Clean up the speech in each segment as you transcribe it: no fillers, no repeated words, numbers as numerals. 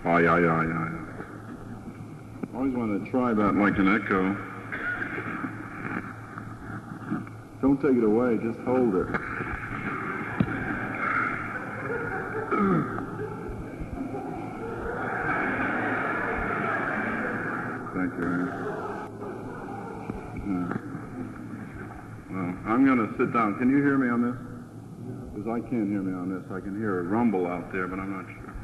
Aye, aye, aye, aye. Always want to try that like an echo. Don't take it away, just hold it. Thank you. Well, I'm going to sit down. Can you hear me on this? Because I can't hear me on this. I can hear a rumble out there, but I'm not sure.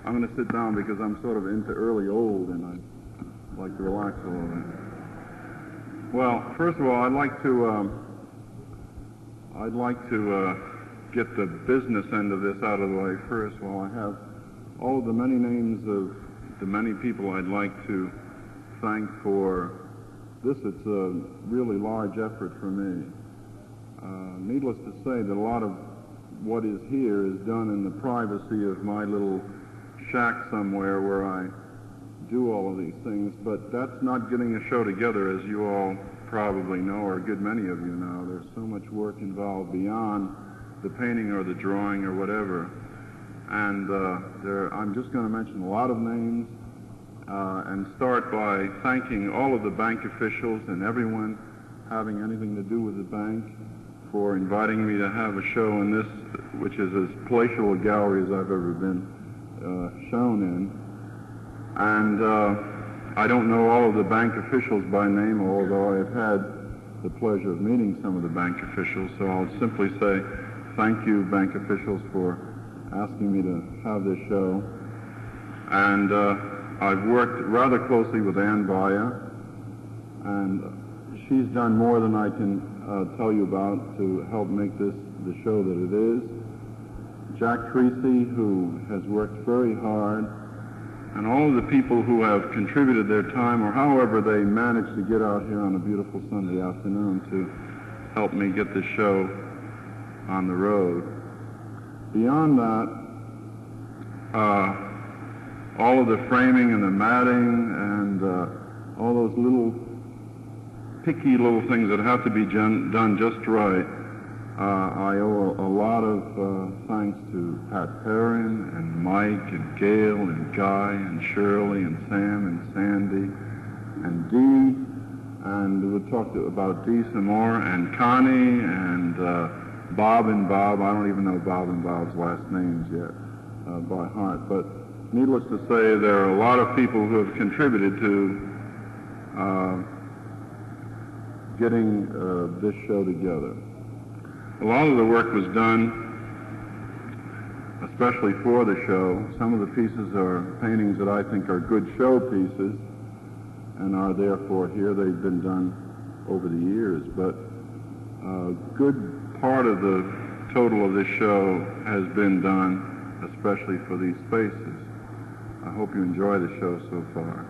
I'm going to sit down because I'm sort of into early old and I'd like to relax a little bit. Well, first of all, I'd like to get the business end of this out of the way first. While I have all of the many names of the many people I'd like to thank for this, it's a really large effort for me. Needless to say that a lot of what is here is done in the privacy of my little shack somewhere where I do all of these things, but that's not getting a show together, as you all probably know, or a good many of you know. There's so much work involved beyond the painting or the drawing or whatever. And I'm just going to mention a lot of names and start by thanking all of the bank officials and everyone having anything to do with the bank for inviting me to have a show in this, which is as palatial a gallery as I've ever been shown in. And I don't know all of the bank officials by name, although I've had the pleasure of meeting some of the bank officials, so I'll simply say thank you, bank officials, for asking me to have this show. And I've worked rather closely with Ann Baya, and she's done more than I can tell you about to help make this the show that it is. Jack Creasy, who has worked very hard, and all of the people who have contributed their time, or however they managed to get out here on a beautiful Sunday afternoon to help me get this show on the road. Beyond that, all of the framing and the matting and all those little picky little things that have to be done just right, I owe a lot of thanks to Pat Perrin and Mike and Gail and Guy and Shirley and Sam and Sandy and Dee, and we'll talk about Dee some more, and Connie and Bob and Bob. I don't even know Bob and Bob's last names yet by heart, but needless to say, there are a lot of people who have contributed to getting this show together. A lot of the work was done, especially for the show. Some of the pieces are paintings that I think are good show pieces and are therefore here. They've been done over the years, but a good part of the total of this show has been done, especially for these spaces. I hope you enjoy the show so far.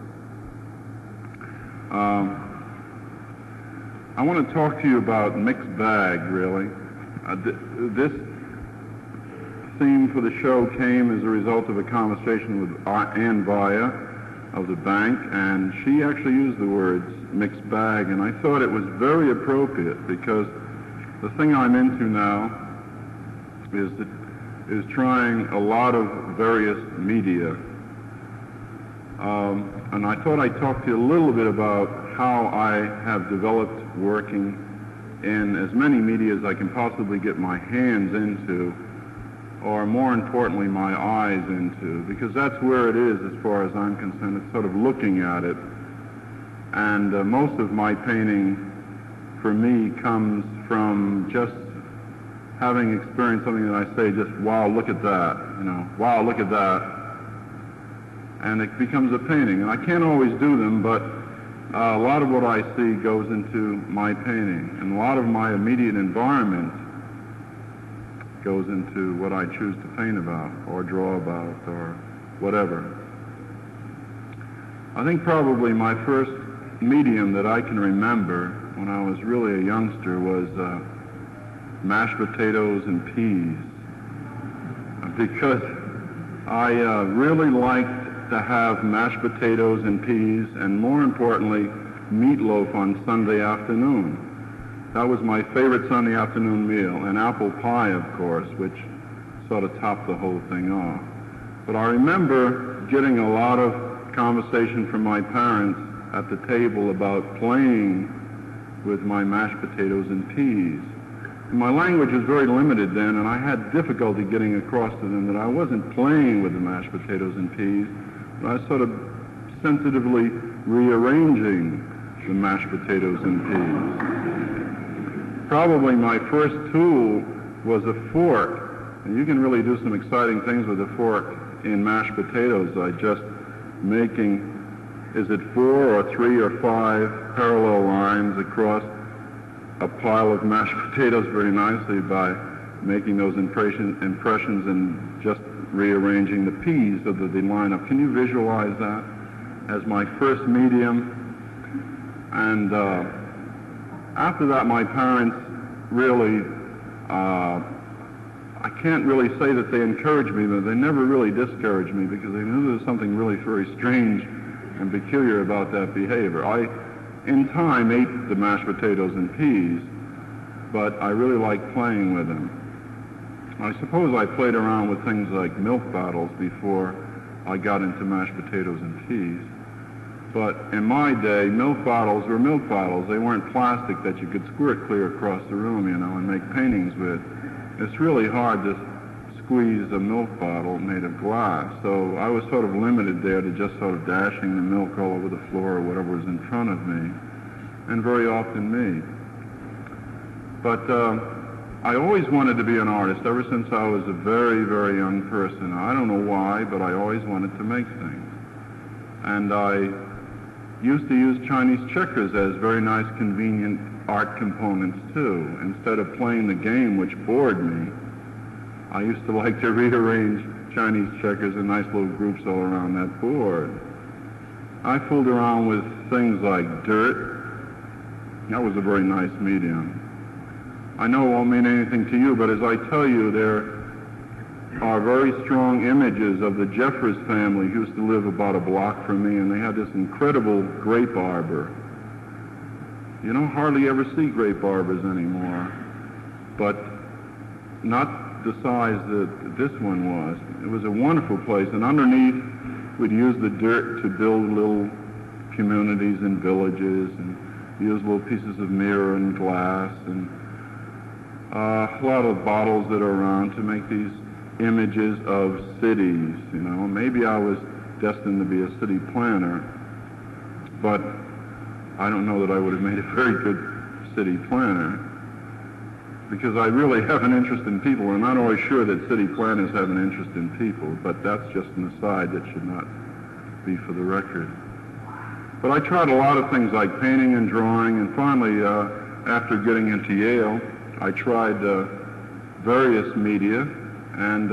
I want to talk to you about Mixed Bag, really. This theme for the show came as a result of a conversation with Ann Baya of the bank, and she actually used the words mixed bag, and I thought it was very appropriate because the thing I'm into now is trying a lot of various media. And I thought I'd talk to you a little bit about how I have developed working in as many media as I can possibly get my hands into, or more importantly, my eyes into, because that's where it is as far as I'm concerned. It's sort of looking at it. And most of my painting, for me, comes from just having experienced something that I say, just, wow, look at that, you know, wow, look at that. And it becomes a painting. And I can't always do them, but a lot of what I see goes into my painting. And a lot of my immediate environment goes into what I choose to paint about or draw about or whatever. I think probably my first medium that I can remember when I was really a youngster was mashed potatoes and peas, because I really liked to have mashed potatoes and peas, and more importantly, meatloaf on Sunday afternoon. That was my favorite Sunday afternoon meal, and apple pie, of course, which sort of topped the whole thing off. But I remember getting a lot of conversation from my parents at the table about playing with my mashed potatoes and peas. My language was very limited then, and I had difficulty getting across to them that I wasn't playing with the mashed potatoes and peas, but I was sort of sensitively rearranging the mashed potatoes and peas. Probably my first tool was a fork, and you can really do some exciting things with a fork in mashed potatoes. I just making, is it 4 or 3 or 5 parallel lines across a pile of mashed potatoes very nicely by making those impressions and just rearranging the peas so that they line up. Can you visualize that as my first medium? And after that, my parents really, I can't really say that they encouraged me, but they never really discouraged me because they knew there was something really very strange and peculiar about that behavior. I, in time, ate the mashed potatoes and peas, but I really liked playing with them. I suppose I played around with things like milk bottles before I got into mashed potatoes and peas. But in my day, milk bottles were milk bottles. They weren't plastic that you could squirt clear across the room, you know, and make paintings with. It's really hard to squeeze a milk bottle made of glass. So I was sort of limited there to just sort of dashing the milk all over the floor or whatever was in front of me, and very often me. But I always wanted to be an artist ever since I was a very, very young person. I don't know why, but I always wanted to make things. And I used to use Chinese checkers as very nice, convenient art components too. Instead of playing the game, which bored me, I used to like to rearrange Chinese checkers in nice little groups all around that board. I fooled around with things like dirt. That was a very nice medium. I know it won't mean anything to you, but as I tell you, there are very strong images of the Jeffers family who used to live about a block from me, and they had this incredible grape arbor. You don't hardly ever see grape arbors anymore, but not the size that this one was. It was a wonderful place, and underneath we'd use the dirt to build little communities and villages, and use little pieces of mirror and glass, and a lot of bottles that are around to make these images of cities, you know. Maybe I was destined to be a city planner, but I don't know that I would have made a very good city planner, because I really have an interest in people. I'm not always sure that city planners have an interest in people, but that's just an aside that should not be for the record. But I tried a lot of things like painting and drawing, and finally, after getting into Yale, I tried various media, and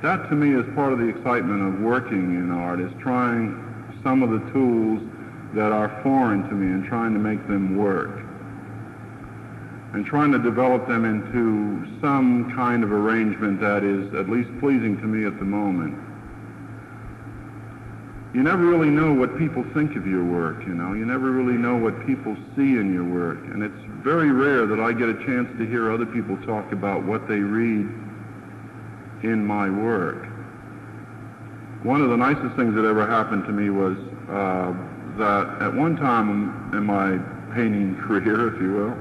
that to me is part of the excitement of working in art, is trying some of the tools that are foreign to me and trying to make them work, and trying to develop them into some kind of arrangement that is at least pleasing to me at the moment. You never really know what people think of your work, you know. You never really know what people see in your work, and it's very rare that I get a chance to hear other people talk about what they read in my work. One of the nicest things that ever happened to me was that at one time in my painting career, if you will,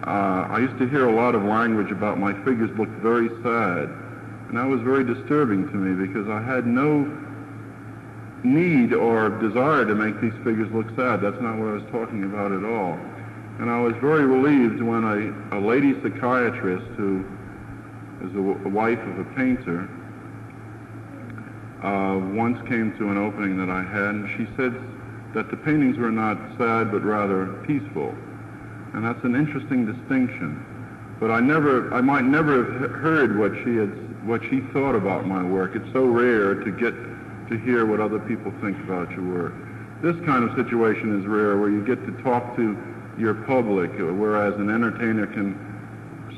I used to hear a lot of language about my figures looked very sad, and that was very disturbing to me because I had no need or desire to make these figures look sad. That's not what I was talking about at all. And I was very relieved when a lady psychiatrist who is a wife of a painter once came to an opening that I had, and she said that the paintings were not sad but rather peaceful. And that's an interesting distinction. But I might never have heard what she thought about my work. It's so rare to get to hear what other people think about your work. This kind of situation is rare, where you get to talk to your public, whereas an entertainer can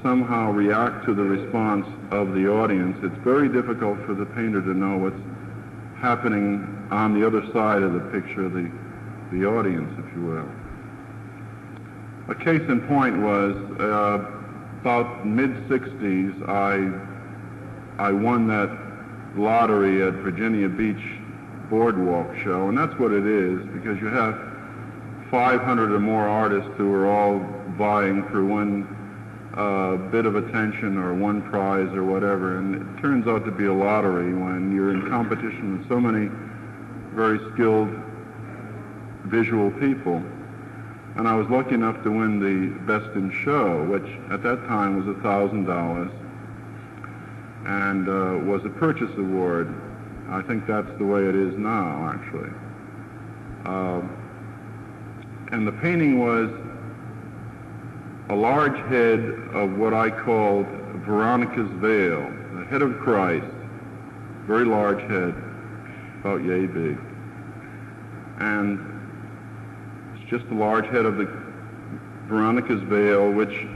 somehow react to the response of the audience. It's very difficult for the painter to know what's happening on the other side of the picture, the audience, if you will. A case in point was about mid-60s, I won that lottery at Virginia Beach boardwalk show, and that's what it is, because you have 500 or more artists who are all vying for one bit of attention or one prize or whatever, and it turns out to be a lottery when you're in competition with so many very skilled visual people. And I was lucky enough to win the Best in Show, which at that time was $1,000, and was a purchase award. I think that's the way it is now, actually. And the painting was a large head of what I called Veronica's veil, the head of Christ, very large head, about yay big. And it's just a large head of the Veronica's veil, which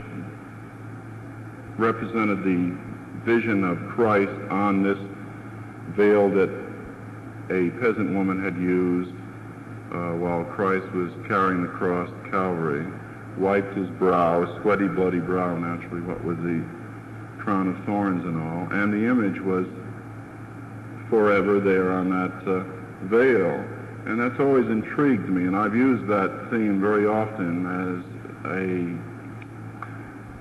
represented the vision of Christ on this veil that a peasant woman had used while Christ was carrying the cross to Calvary, wiped his brow, sweaty, bloody brow, naturally, what with the crown of thorns and all, and the image was forever there on that veil. And that's always intrigued me, and I've used that theme very often as a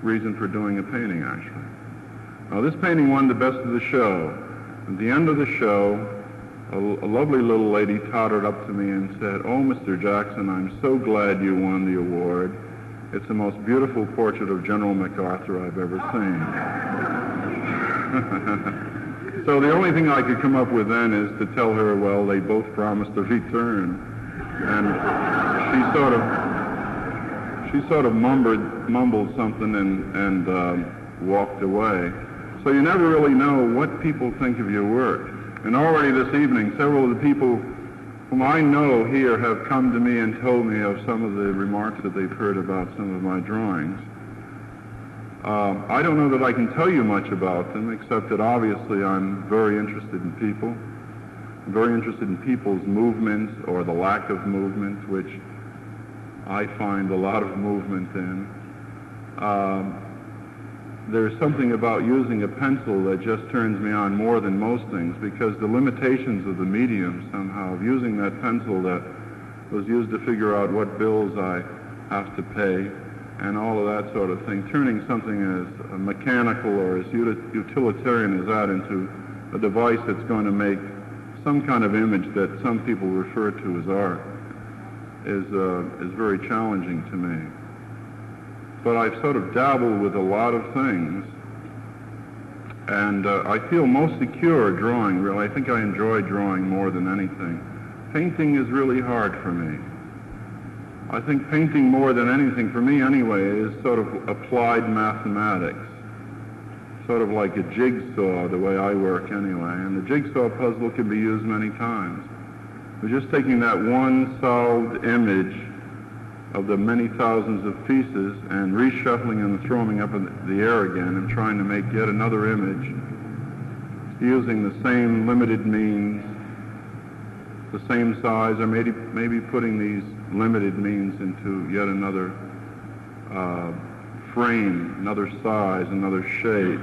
reason for doing a painting, actually. Now, this painting won the Best of the Show. At the end of the show, a lovely little lady tottered up to me and said, "Oh, Mr. Jackson, I'm so glad you won the award. It's the most beautiful portrait of General MacArthur I've ever seen." So the only thing I could come up with then is to tell her, well, they both promised to return. And she sort of mumbled something and walked away. So you never really know what people think of your work. And already this evening, several of the people whom I know here have come to me and told me of some of the remarks that they've heard about some of my drawings. I don't know that I can tell you much about them, except that obviously I'm very interested in people. I'm very interested in people's movements or the lack of movement, which I find a lot of movement in. There's something about using a pencil that just turns me on more than most things, because the limitations of the medium somehow, of using that pencil that was used to figure out what bills I have to pay and all of that sort of thing, turning something as mechanical or as utilitarian as that into a device that's going to make some kind of image that some people refer to as art is very challenging to me. But I've sort of dabbled with a lot of things, and I feel most secure drawing, really. I think I enjoy drawing more than anything. Painting is really hard for me. I think painting more than anything, for me anyway, is sort of applied mathematics, sort of like a jigsaw, the way I work anyway. And the jigsaw puzzle can be used many times. We're just taking that one solved image of the many thousands of pieces and reshuffling and throwing them up in the air again and trying to make yet another image using the same limited means, the same size, or maybe putting these limited means into yet another frame, another size, another shape.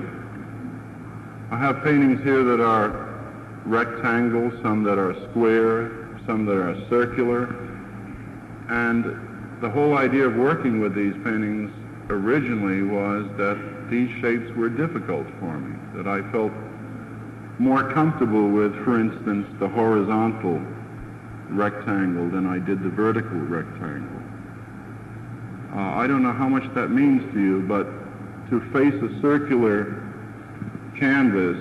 I have paintings here that are rectangle, some that are square, some that are circular, and the whole idea of working with these paintings originally was that these shapes were difficult for me, that I felt more comfortable with, for instance, the horizontal rectangle than I did the vertical rectangle. I don't know how much that means to you, but to face a circular canvas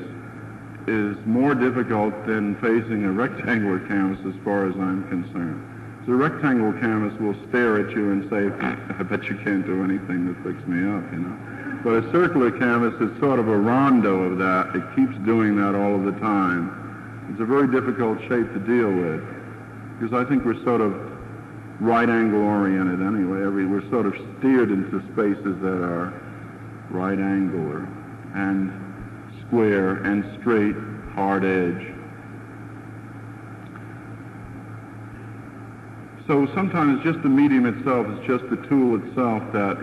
is more difficult than facing a rectangular canvas as far as I'm concerned. So a rectangular canvas will stare at you and say, I bet you can't do anything to fix me up, you know. But a circular canvas is sort of a rondo of that. It keeps doing that all of the time. It's a very difficult shape to deal with, because I think we're sort of right-angle oriented anyway. We're sort of steered into spaces that are right-angular and square and straight, hard edge. So sometimes just the medium itself, it's just the tool itself that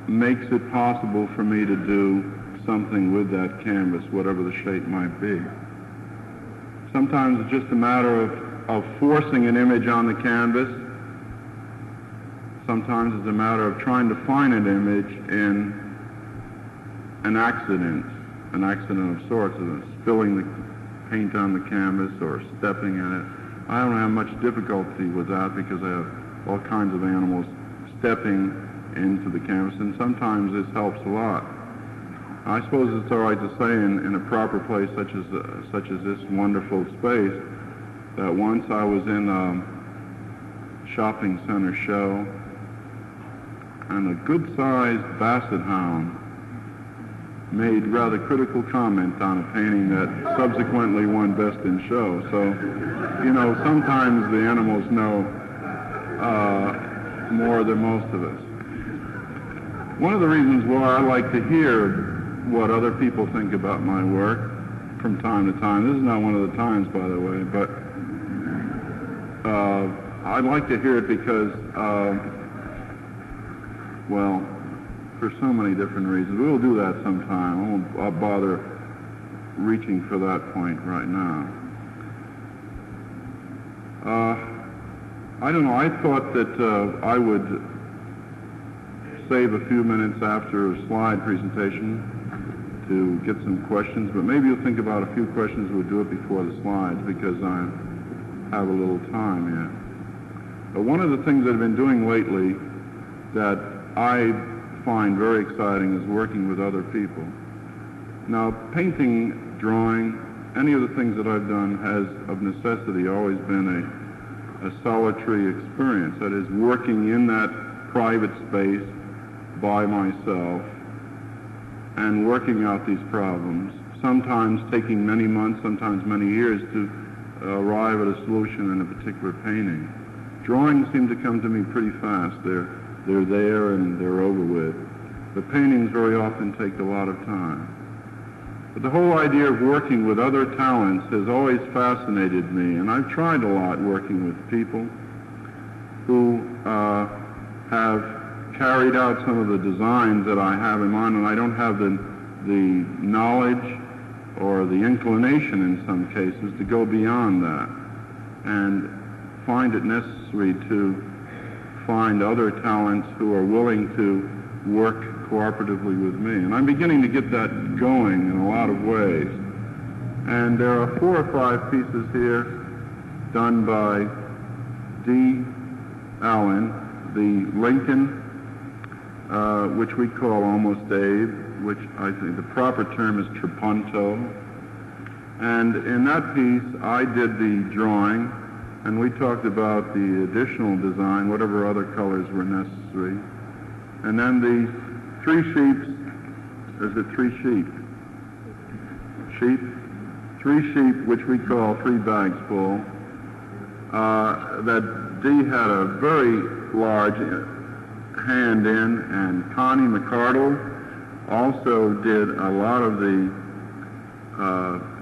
makes it possible for me to do something with that canvas, whatever the shape might be. Sometimes it's just a matter of forcing an image on the canvas. Sometimes it's a matter of trying to find an image in an accident of sorts, spilling the paint on the canvas or stepping in it. I don't have much difficulty with that because I have all kinds of animals stepping into the canvas, and sometimes this helps a lot. I suppose it's all right to say in a proper place such as this wonderful space that once I was in a shopping center show, and a good-sized basset hound made rather critical comment on a painting that subsequently won Best in Show. So, you know, sometimes the animals know more than most of us. One of the reasons why I like to hear what other people think about my work from time to time, this is not one of the times, by the way, but I'd like to hear it because, well, for so many different reasons. We'll do that sometime. I won't bother reaching for that point right now. I don't know. I thought that I would save a few minutes after a slide presentation to get some questions, but maybe you'll think about a few questions. We'll do it before the slides because I have a little time yet. But one of the things that I've been doing lately that I find very exciting is working with other people. Now, painting, drawing, any of the things that I've done has, of necessity, always been a solitary experience. That is, working in that private space by myself and working out these problems, sometimes taking many months, sometimes many years to arrive at a solution in a particular painting. Drawings seem to come to me pretty fast. They're there and they're over with. The paintings very often take a lot of time. But the whole idea of working with other talents has always fascinated me, and I've tried a lot working with people who have carried out some of the designs that I have in mind, and I don't have the knowledge or the inclination in some cases to go beyond that, and find it necessary to find other talents who are willing to work cooperatively with me. And I'm beginning to get that going in a lot of ways. And there are 4 or 5 pieces here done by D. Allen, the Lincoln, which we call Almost Abe, which I think the proper term is Trapunto. And in that piece, I did the drawing, and we talked about the additional design, whatever other colors were necessary. And then the 3 sheep, is it 3 sheep? Sheep? 3 sheep, which we call 3 bags full, that Dee had a very large hand in, and Connie McCardle also did a lot of the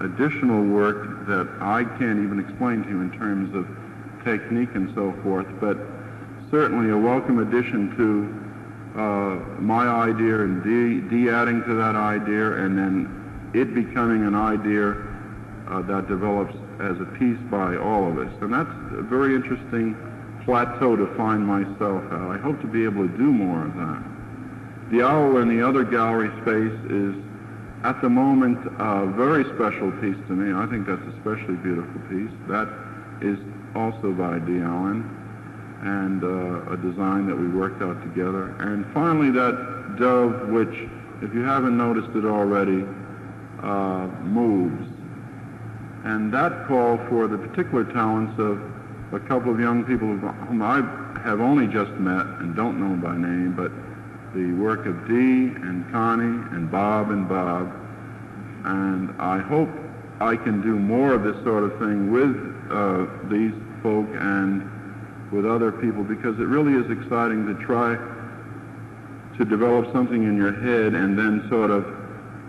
additional work that I can't even explain to you in terms of technique and so forth, but certainly a welcome addition to my idea and Dee adding to that idea, and then it becoming an idea that develops as a piece by all of us. And that's a very interesting plateau to find myself at. I hope to be able to do more of that. The owl in the other gallery space is, at the moment, a very special piece to me. I think that's a especially beautiful piece. That is also by D. Allen, and a design that we worked out together. And finally, that dove, which, if you haven't noticed it already, moves. And that called for the particular talents of a couple of young people whom I have only just met and don't know by name, but the work of Dee and Connie and Bob. And I hope I can do more of this sort of thing with these folk and with other people, because it really is exciting to try to develop something in your head and then sort of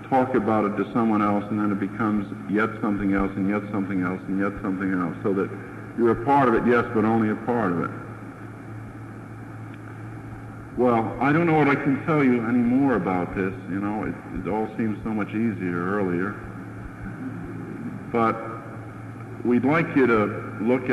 talk about it to someone else, and then it becomes yet something else and yet something else and yet something else, so that you're a part of it, yes, but only a part of it. Well, I don't know what I can tell you any more about this. You know, it all seems so much easier earlier. But we'd like you to look at